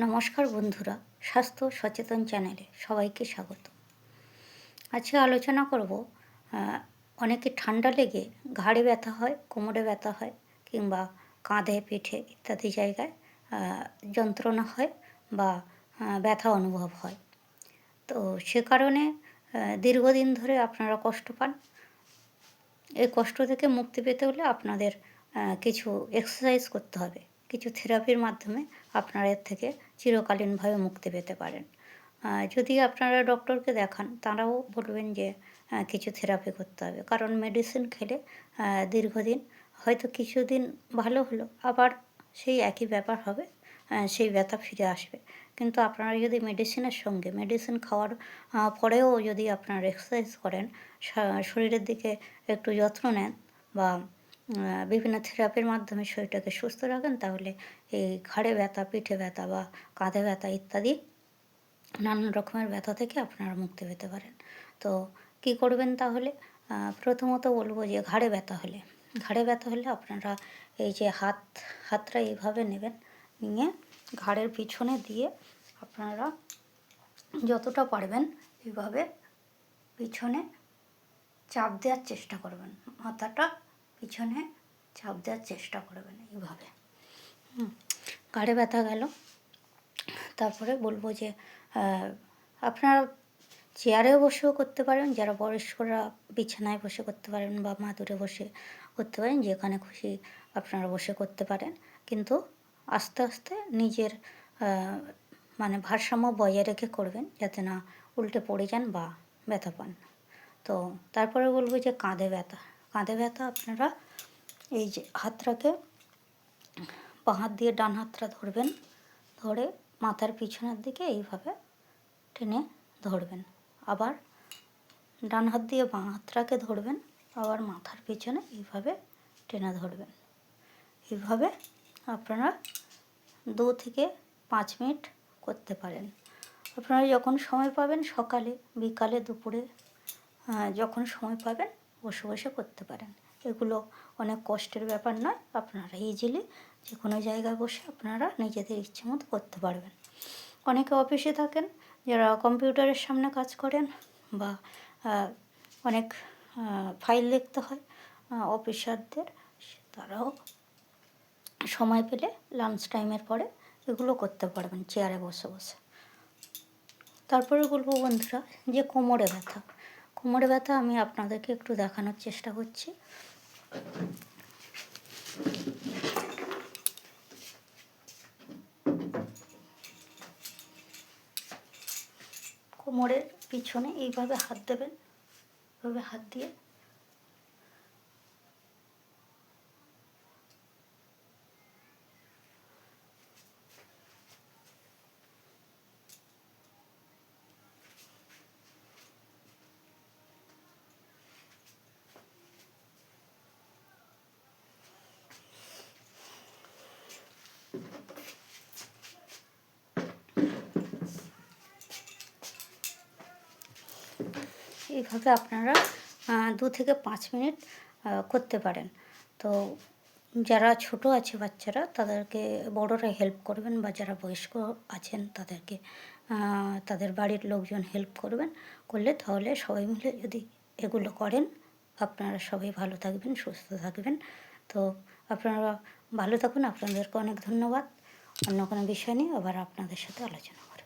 নমস্কার বন্ধুরা, স্বাস্থ্য সচেতন চ্যানেলে সবাইকে স্বাগত। আজকে আলোচনা করব অনেকে ঠান্ডা লেগে ঘাড়ে ব্যথা হয়, কোমরে ব্যথা হয় কিংবা কাঁধে পিঠে ইত্যাদি জায়গায় যন্ত্রণা হয় বা ব্যথা অনুভব হয়। তো সে কারণে দীর্ঘদিন ধরে আপনারা কষ্ট পান। এই কষ্ট থেকে মুক্তি পেতে হলে আপনাদের কিছু এক্সারসাইজ করতে হবে। কিছু থেরাপির মাধ্যমে আপনারা এর থেকে চিরকালীনভাবে মুক্তি পেতে পারেন। যদি আপনারা ডক্টরকে দেখান, তারাও বলবেন যে কিছু থেরাপি করতে হবে। কারণ মেডিসিন খেলে দীর্ঘদিন হয়তো কিছুদিন ভালো হলো, আবার সেই একই ব্যাপার হবে, সেই ব্যথা ফিরে আসবে। কিন্তু আপনারা যদি মেডিসিনের সঙ্গে মেডিসিন খাওয়ার পরেও যদি আপনারা এক্সারসাইজ করেন, শরীরের দিকে একটু যত্ন নেন বা বিভিন্ন থেরাপির মাধ্যমে শরীরটাকে সুস্থ রাখেন, তাহলে এই ঘাড়ে ব্যথা, পিঠে ব্যথা বা কাঁধে ব্যথা ইত্যাদি নানান রকমের ব্যথা থেকে আপনারা মুক্তি পেতে পারেন। তো কী করবেন তাহলে? প্রথমত বলব যে ঘাড়ে ব্যথা হলে আপনারা এই যে হাতটা এইভাবে নেবেন, নিয়ে ঘাড়ের পিছনে দিয়ে আপনারা যতটা পারবেন এইভাবে পিছনে চাপ দেওয়ার চেষ্টা করবেন। মাথাটা পিছনে চাপ দেওয়ার চেষ্টা করবেন এইভাবে। ঘাড়ে ব্যথা গেল। তারপরে বলবো যে আপনারা চেয়ারেও বসেও করতে পারেন, যারা বয়স্করা বিছানায় বসে করতে পারেন বা মাদুরে বসে করতে পারেন, যেখানে খুশি আপনারা বসে করতে পারেন। কিন্তু আস্তে আস্তে নিজের মানে ভারসাম্য বজায় রেখে করবেন, যাতে না উল্টে পড়ে যান বা ব্যথা পান। তো তারপরে বলবো যে কাঁধে ব্যথা আপনারা এই যে হাতটাকে বাঁ হাত দিয়ে ডান হাতটা ধরবেন, ধরে মাথার পিছনের দিকে এইভাবে টেনে ধরবেন। আবার ডান হাত দিয়ে বাঁ হাতটাকে ধরবেন, আবার মাথার পিছনে এইভাবে টেনে ধরবেন। এইভাবে আপনারা 2 থেকে 5 মিনিট করতে পারেন। আপনারা যখন সময় পাবেন, সকালে, বিকালে, দুপুরে যখন সময় পাবেন বসে বসে করতে পারেন। এগুলো অনেক কষ্টের ব্যাপার নয়, আপনারা ইজিলি যে কোনো জায়গায় বসে আপনারা নিজেদের ইচ্ছে মতো করতে পারবেন। অনেকে অফিসে থাকেন, যারা কম্পিউটারের সামনে কাজ করেন বা অনেক ফাইল লিখতে হয় অফিসারদের, তারাও সময় পেলে লাঞ্চ টাইমের পরে এগুলো করতে পারবেন চেয়ারে বসে বসে। তারপরে বলবো বন্ধুরা যে কোমরে ব্যথা আমি আপনাদেরকে একটু দেখানোর চেষ্টা করছি। কোমরের পিছনে এইভাবে হাত দেবেন, এইভাবে হাত দিয়ে এইভাবে আপনারা 2 থেকে 5 মিনিট করতে পারেন। তো যারা ছোট আছে বাচ্চারা, তাদেরকে বড়রা হেল্প করবেন, বা যারা বয়স্ক আছেন তাদেরকে তাদের বাড়ির লোকজন হেল্প করলে তাহলে সবাই মিলে যদি এগুলো করেন, আপনারা সবাই ভালো থাকবেন, সুস্থ থাকবেন। তো আপনারা ভালো থাকুন। আপনাদেরকে অনেক ধন্যবাদ। অন্য কোনো বিষয় নিয়ে আবার আপনাদের সাথে আলোচনা করব।